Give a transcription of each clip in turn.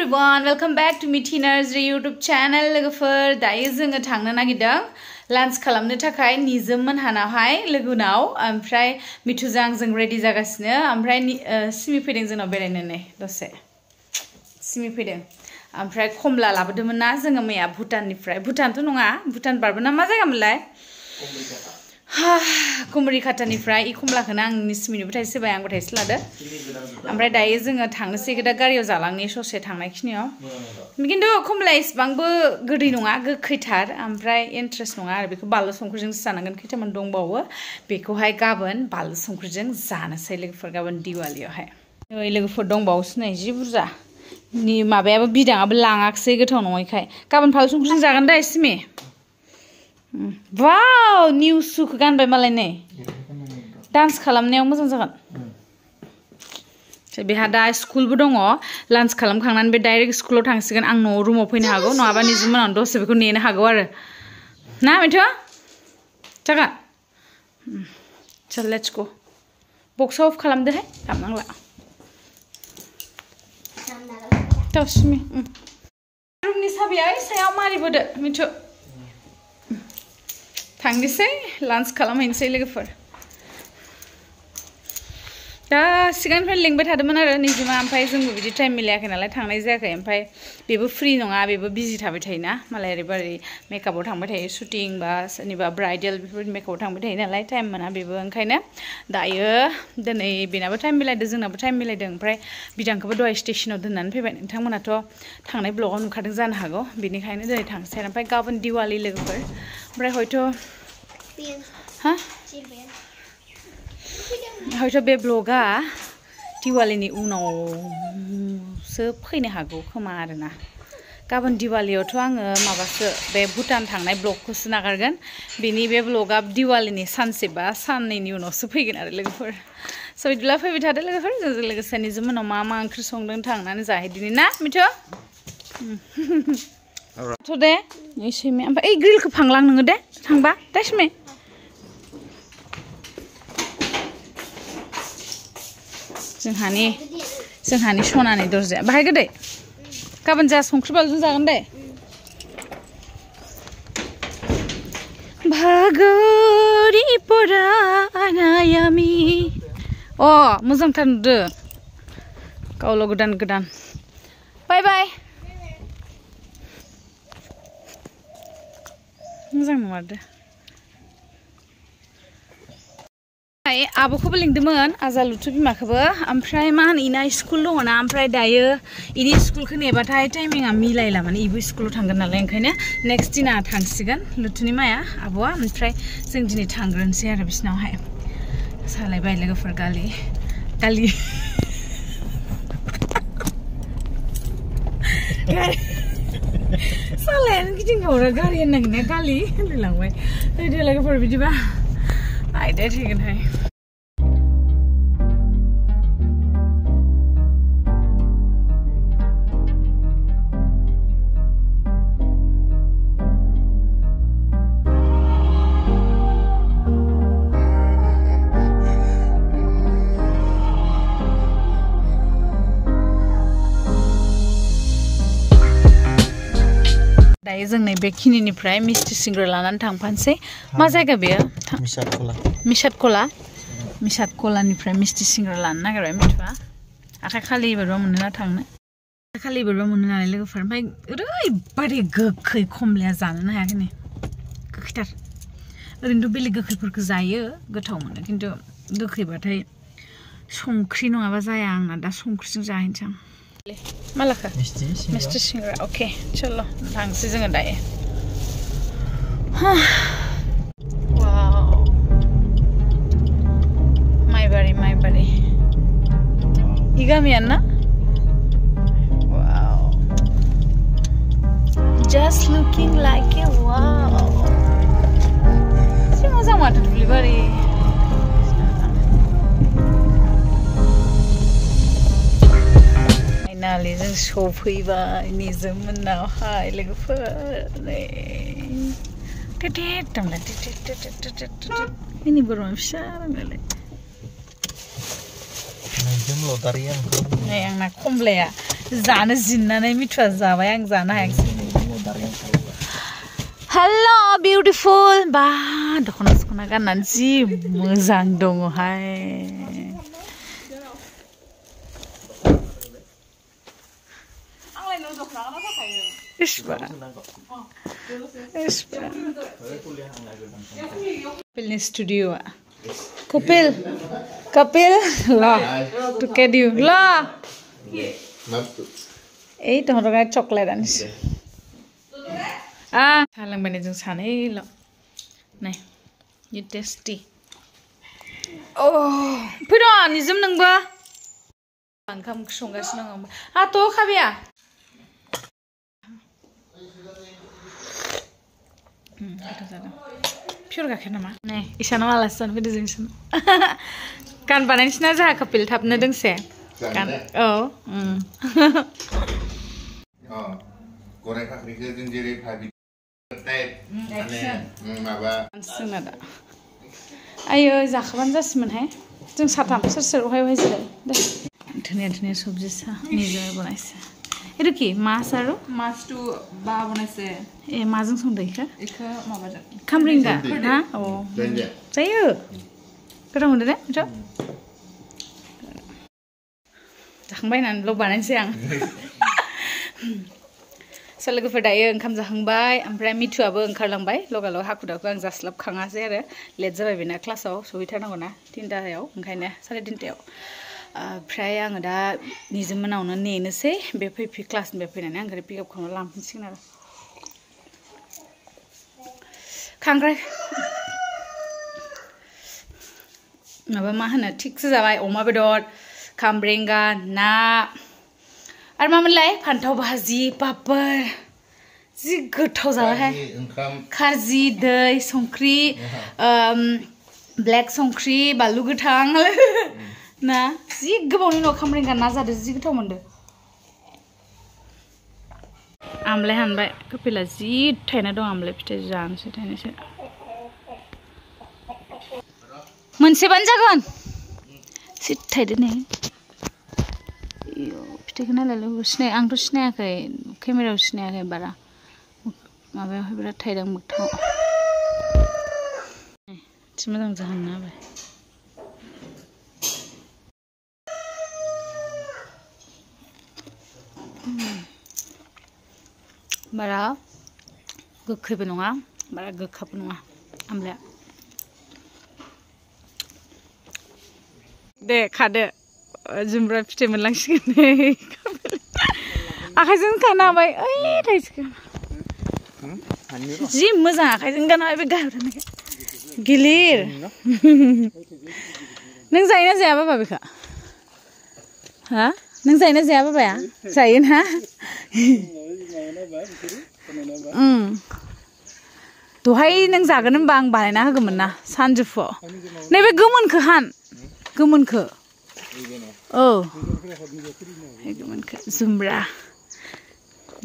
everyone, welcome back to Mithi Narzary YouTube channel. लोगोफोर दायो जोङो थांनो नागिरदों लान्च खालामनो थाखाय निजममोनहानावहाय लोगोनाव ओमफ्राय मिथुजों जों रेडि जागासिनो ओमफ्राय सिमि फैदों जोंनाव बेरायनो नै दसे सिमि फैदों ओमफ्राय खमला लाबोदोंमोन ना जोङो मैया भुटाननिफ्राय भुटानथ' नङा भुटान बारबोना मा जायगामोनलाय कुमरिकाटानिफ्राय इ खमलाखौनो आंनि सिमिनोबो थाइसे होबाय आंबो थाइसे लादो ओमफ्राय दायो जोङो थांनोसै दा गारियाव जालांनि ससे थांनायखिनियाव खिन्थु खमलाया इसिबांबो गोदै नङा गोखैथार ओमफ्राय इन्ट्रेस्ट नङा आरो बेखौ बानलु संख्रिजोंसो जानांगोन खैथामान दंबावो बेखौहाय गाबोन बानलु संख्रिजों जानोसै लोगोफोर गाबोन दिवालियावहाय नै लोगोफोर दंबावोसो नै जि बुरजा नि माबायाबो बिदाङाबो लाङाखसै गोथाव नङैखाय गाबोन बानलु संख्रिजों जागोन दा सिमि वाव निउ सुखौ गानबाय मालाय नै डान्स खालामनायाव मोजां जागोन बेहा दा स्कुलबो दङ लान्च खालामखांनानै बे डाइरेक्ट स्कुलाव थांसिगोन आं न'आव रुमाव फैनो हागौ नङाबा निजममोनाव दसे बेखौ नेनो हागौ आरो ना मिथु जागोन चल लेट्स गो बक्स अफ खालामदोहाय दामनांला सिमि रुमनि साबिया ओइ सायाव मारिबोदो मिथु थांनोसै लान्च खालामहैनोसै लोगोफोर दा सिगांनिफ्राय लिंबाय थादोंमोन आरो निजमा ओमफ्राय जोंबो बिदि टाइम मिलायाखै नालाय थांनाय जायाखै ओमफ्राय बेबो फ्रि नङा बेबो बिजि थाबाय थायोना मालाय ओरैबारै मेकआपआव थांबाय थायो शुटिं बा सोरनिबा ब्राइडेल बेफोरबायदि मेकआपआव थांबाय थायो नालाय टाइम मोना बेबो ओंखायनो दायो दिनै बेनाबो टाइम मिलायदों जोंनाबो टाइम मिलायदों ओमफ्राय बिदांखौबो दहाय स्टेसनाव दोननानै फैबाय नोंथांमोनाथ' थांनाय ब्लगाव नुखादों जानो हागौ बेनिखायनो दिनै थांसै आरो ओमफ्राय गाबोन दिवालि लोगोफोर ओमफ्राय हयथ' बे ब्लगा दिवालीनि उनावसो फैनो हागौ खोमा आरोना गाबोन दिवालीयावथ' आङो माबासो बे भुटान थांनाय ब्लगखौसो नागारगोन बेनि बे ब्लगा दिवालीनि सानसे बा साननैनि उनावसो फैगोन आरो लोगोफोर स' बिदिब्ला फैबाय थादो लोगोफोर जोंजों लोगोसे निजममोनाव मा मा ओंख्रि संदों थांनानै जाहैदिनि ना मिथु थ' दे सैमे ओमफ्राय ओइ ग्रिलखौ फांलां नोङो दे थांबा दे सैमे जोंहानि सनानि दरजाया बाहाय गोदै गाबोन जा संख्रि बानलुजों जागोन दे भागरि परानायामि अ मोजांथार नुदो गावल' गोदान गोदान बाय बाय मोजां नङादो आब'खौबो लिंदोंमोन आजालुथु बिमाखौबो ओमफ्राय मा होनो इना स्कुल दङना ओमफ्राय दायो इनि स्कुलखौ नेबाथाय टाइमिंआ मिलायला माने इबो स्कुलाव थांगोन नालाय ओंखायनो नेक्स्ट दिना थांसिगोन लुथुनि माया आब'आ ओमफ्राय जों दिनै थांग्रोनोसै आरो बिसिनावहाय सालायबाय लोगोफोर गालि सालायानो गिदिंबावरा गारि होननांगोन गालि होनलांबाय फैदो लोगोफोर बिदिबा आयदा थैगोनहाय दायो जों नै बेखिनिनिफ्राय मिस्थि सिंग्रा लानानै थांफानोसै मा जायगा बेयो मिसाद कलानिफ्राय मिस्थि सिंग्रा लानो नागिरबाय मिथुआ आखाइ खालि बोरैबा मोनो ना थांनो आखाइ खालि बोरैबा मोनो नालाय लोगोफोर ओमफ्राय ओरैबायदि गोखै खमलाया जानोनो हायाखै नै गोखैथार ओरैनोथ' बेलेग गोखैफोरखौ जायो गोथाव मोनो खिन्थु गोखैबाथाय संख्रि नङाबा जाया आंना दा संख्रिजों जाहैनोसै आं मा लाखो मिस्थि सिंग्रा अके चल थांसै जोङो दायो माइबारि इ गामियानो ना वाव just looking like a wow एसे मोजां माथो दुब्लिबारि फाइनालि जों सफैबाय निजममोनावहाय लोगोफोर नै टेटेट दामलाय टेटेट मिनि बोरमा फिसा रोंलायलाय नै आंना खमलाया जानो जिन्नानै मिथुआ जाबाय आं जानो हायाखै हेलो बिउटिफुल बा दख'ना सख'ना गाननानै जि मोजां दङहाय Kapil's studio. Kapil, la, to get you, la. Eh, to have a chocolate and ah, halang managing sunny, lo. Nay, you tasty. Oh, put on, isn't number? Come strong as no. Ah, to Javier. Pure gak nama. Nih, isana alasan video jengsan. Kan panen sih naja kapil thap nedeng se. Kan, oh. Oh, korek kak mikir jadi habis type. Apa? Senada. Ayo, zakban jasmin hai. Jeng satam ser wahai wahai sih. Dunia subji sah. Nijwmsri bonai. Itu ki mas aru? Mas tu bah bonai se. Masang sundai ka? Ika mabaja. Kamringa, ha? Oh. Saya. Kerang udah deh, coba. Jahangbai nan lo banan siang. Selalu berdaya engkam jahangbai, amprai mitu abo engkar langbai, lo kalau haku dah kurang jaslap kanga sih ada, lihat jawab bina kelas aw, suwita nang guna, tinta yau, engkainya, sare tinta yau. Pray ang ada Nijwmsri na nene se bepi pi class bepi na ang gari pick up kono lampung signal. Kangrai. Naba mahana tik se zawai oma bedor kambrenga na. Ar mamalai pantau bhaji papar. Ji gothau jawa hai. Kharji dai songkri black songkri balu gothang. Na, ji gobaवनि न' खामरेंगा ना जादो जि गोथाव मोनदो आमलाय हानबाय कपिला जि थायना दं आमलाय फिथाइ जानोसै थायनोसै मोनसेबानो जागोन जि थायदो नै फिथाइखौ नायलाय सिनाय आंथ' सिनायाखै केमेरायाव सिनायाखै बारा माबायावहाय बिराद थायदों मोगथाङाव जि मोजां जाहांना होबाय बारा गोखैबो नङा बारा गोखाबो नङा आमलाया दे खादो जुमब्रा फिथाइ मोनलांसिगोन नै आखाइजों खानो हाबाय ओइ थाइसेखौ जि मोजां आखाइजों गानो हाबाय बे गाहायाव थानायखौ गिलिर नों जायोना जाया बाबा बेखौ हा नों जायोना जाया बाबाया जायोना दहाय नों जागोन होनबा आं बानायना होगौमोन ना सानजौफुआव नैबे गोमोनखौ हान गोमोनखौ औ गोमोनखौ जुमब्रा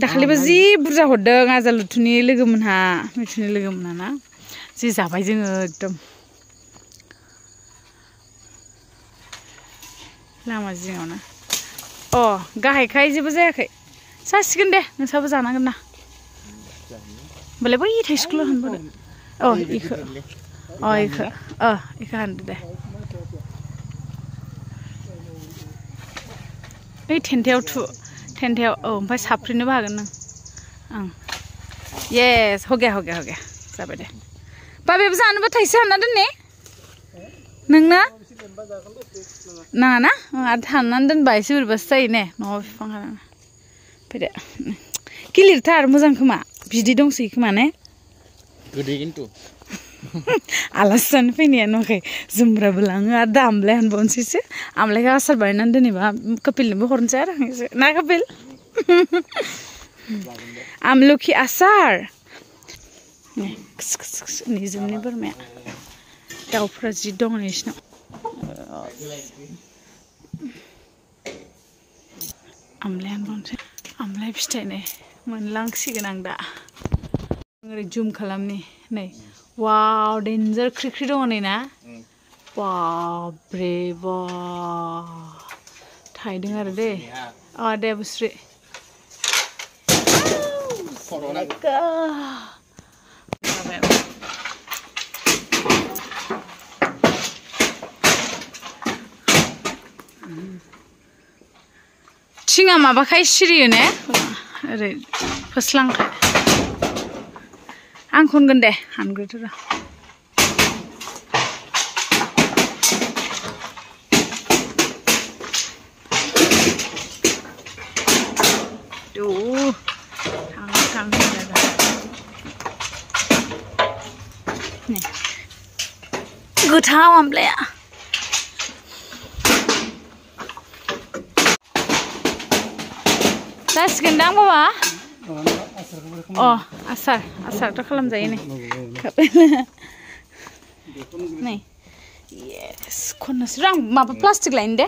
दाखालिबो जि बुरजा हरदों आजालुथुनि लोगोमोनहा मिथुनि लोगोमोनहा ना जि जाबाय जोङो एकदम लामा जिङावनो अ गाहायखाय जेबो जायाखै जासिगोन दे नोंसाबो जानांगोन ना होमबालाय बै थाइसेखौल' हानबोदो अ इखौ इखौ हानदो दे बै थेन्थायाव थु थेन्थायाव औ ओमफ्राय साफ्रेनोबो हागोन नों ओं येस हो गया जाबाय दे बाबायाबो जानोबा थाइसे हानना दोन ने नोंना नाङा ना आरो हाननानै दोनबा एसे बोरैबासो जायो ने न'आव बिफां हानानै फैदो गिलिरथार मोजां खोमा बिदै दंसै खोमा ने गोदै खिन्थु आलासि जानो फैनाया नुवाखै जुमब्राबो लाङो आरो दा आमलाय हानबावनोसैसो आमलायखौ आसार बानायनानै दोनैबा कपिलनोबो हरनोसै आरो ना कपिल आमलखि आसार निजोमनि बोरमाया दाउफ्रा जि दङ नोंसिनाव आमलाय हानबावनोसै आमलाय फिथाइ नै मोनलांसिगोन आं दा ओरै जुम खालामनि नै वाव डेन्जार ख्रिख्रि दङ नै ना बाब्रे बा थायदों आरो दे Oh, deh busri. Corona. Cinga mabakai siriyo ne? Oरै फोस्लांखाय. आं खनगोन दे हानग्रोदो र'. गोथाव आमलाया जासिगोन दां बाबा आसारथ' खालामजायो नै नै येस खननोसै आं माबा प्लास्टिक लायनो दे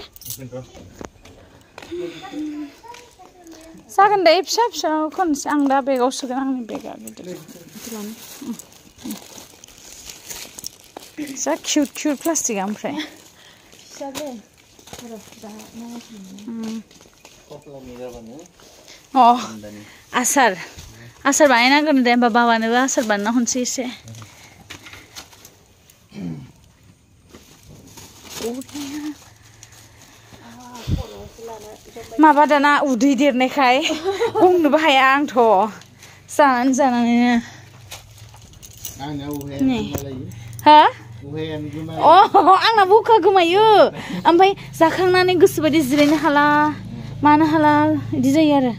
जागोन दे फिसा फिसा खननोसै आं दा बेगाव सोगोन आंनि बेगा जा क्यूट प्लास्टिक ओमफ्राय आसार बानायनांगोन दे होमबा बाबानोबो आसार बानायना हरनोसै एसे माबा दाना उदै देरनायखाय बुंनोबो हाया आंथ' जानानै हा आंना बुखा गोमायो ओमफ्राय जाखांनानै गोसोबायदि जिरायनो हाला मानो हाला बिदि जायो आरो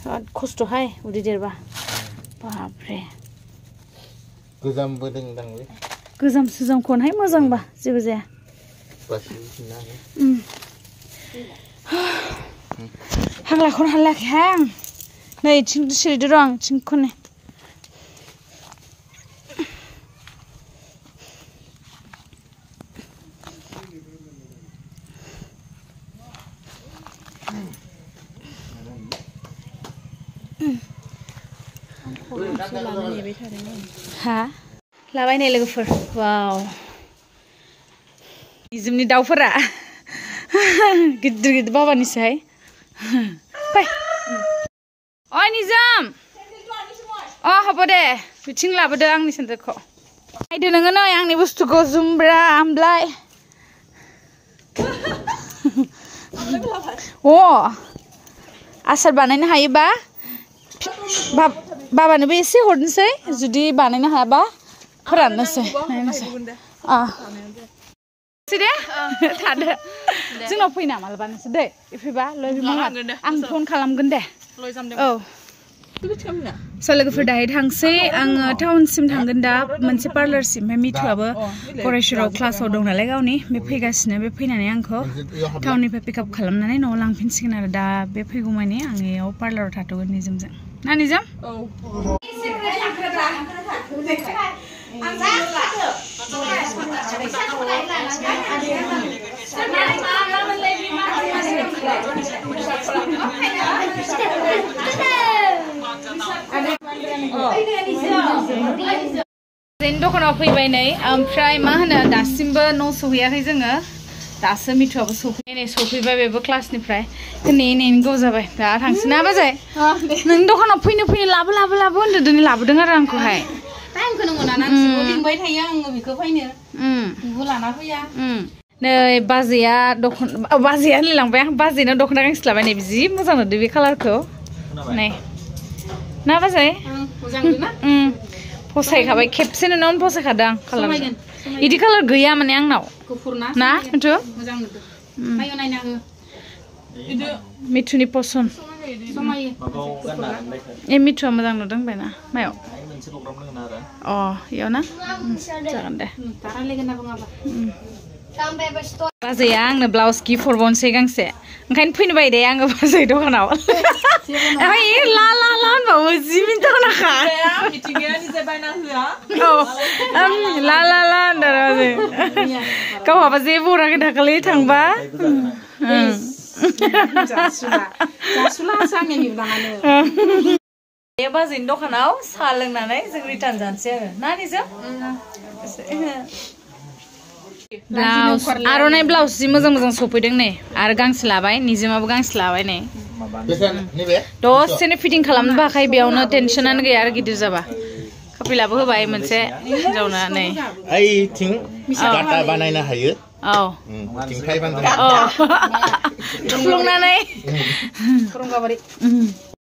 बिराद खस्थ'हाय उदै देरबा बाबरे गोजाम सुजामखौहाय मोजांबा जेबो जाया हाग्लाखौनो हालायाखैहाय आं नै थिं सिरिदो र' आं थिंखौनो हा लाबाय नै लोगोफोर वाव निजोमनि दाउफोरा गिदिर बाबानिसोहाय फै अय निजोम हब दे बिथिं लाबोदो आंनि सेन्देलखौ नायदो नोङो नै आंनि बुस्थुखौ जुमब्रा आमलाय आसार बानायनो हायोबा बाबानोबो एसे हरनोसै जुदि बानायनो हायाबा फोराननोसै दे थादो जोंनाव फैना मालाबा नोंसोर दै फैबा आं फन खालामगोन दे औ लोगोफोर दाहाय थांसै आङो टाउनसिम थांगोन दा मोनसे पार्लारसिम ओमफ्राय मिथुआबो फरायसराव क्लासाव दं नालाय गावनि बे फैगासिनो बे फैनानै आंखौ टाउननिफ्राय पिकआप खालामनानै न'आव लांफिनसिगोन आरो दा बे फैगौमानि आं बेयाव पार्लाराव थाथ'गोन निजोमजों ना निजोम दखानाव फैबाय नै ओमफ्राय मा होनो दासिमबो न' सहैयाखै जोङो दासो मिथुआबो सफैबाय बेबो क्लासनिफ्राय नेयैनो गोबाव जाबाय दा थांसै ना बाजै नों दखानाव फैनो लाबो होनदो दिनै लाबोदों आरो आंखौहाय टाइमखौनो मोना नांसिगौ लिंबाय थायो आङो बेखौ फैनो बेबो लाना फैया नै बाजैया बाजैया होनलांबाय आं बाजैनो दख'ना गांसे लाबाय नै जि मोजां नुदों बे कालारखौ नै ना बाजै मोजां नुदोंना फसायखाबाय खेबसे नोंनावनो फसायखादों आं कालार इदि कालार गैया माने आंनाव ना मिथु मोजां नुदों फायो नायना हो मिथुनि पसन्द मिथुआ मोजां नुदों बायना मायाव इयाव ना जागोन दे बाजैया आंनो ब्लाउस गिफ्ट हरबावनोसै गांसे ओंखायनो फैनो बायो दे आङो बाजै दखानाव ओमफ्राय ला होनबावो जि मिनिट दख'नाखा ला होनदों बाजै गावहाबा जेबो हराखै दाखालि थांबा बे बाजैनि दखानाव साहा लोंनानै जों रिटार्न जानोसै आरो ना निजोम ब्लाउस आर'नाइ ब्लाउस जि मोजां मोजां सफैदों नै आरो गांसे लाबाय निजोमाबो गांसे लाबाय नै दसेनो फिटिं खालामनोबो हाखायो बेयावनो टेनसनानो गैया आरो गिदिर जाबा कापिलाबो होबाय मोनसे हिनजावनो नै ओइथिं गाटा बानायनो हायो औ थिंथाय बानायनो थुफ्लंनानै